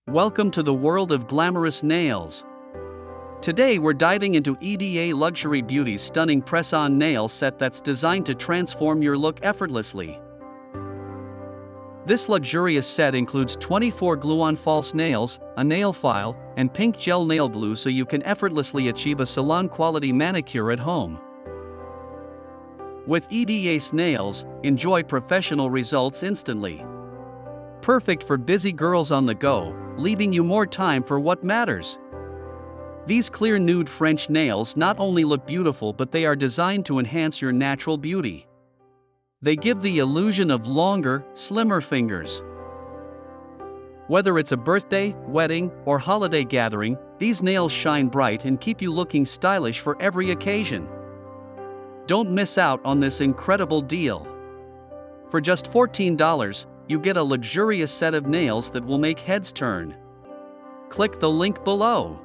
Welcome to the world of glamorous nails. Today we're diving into EDA Luxury Beauty's stunning press-on nail set that's designed to transform your look effortlessly. This luxurious set includes 24 glue-on false nails, a nail file, and pink gel nail glue so you can effortlessly achieve a salon-quality manicure at home. With EDA nails, enjoy professional results instantly. Perfect for busy girls on the go, leaving you more time for what matters. These clear nude French nails not only look beautiful but they are designed to enhance your natural beauty. They give the illusion of longer, slimmer fingers. Whether it's a birthday, wedding, or holiday gathering, these nails shine bright and keep you looking stylish for every occasion. Don't miss out on this incredible deal. For just $14, you get a luxurious set of nails that will make heads turn. Click the link below.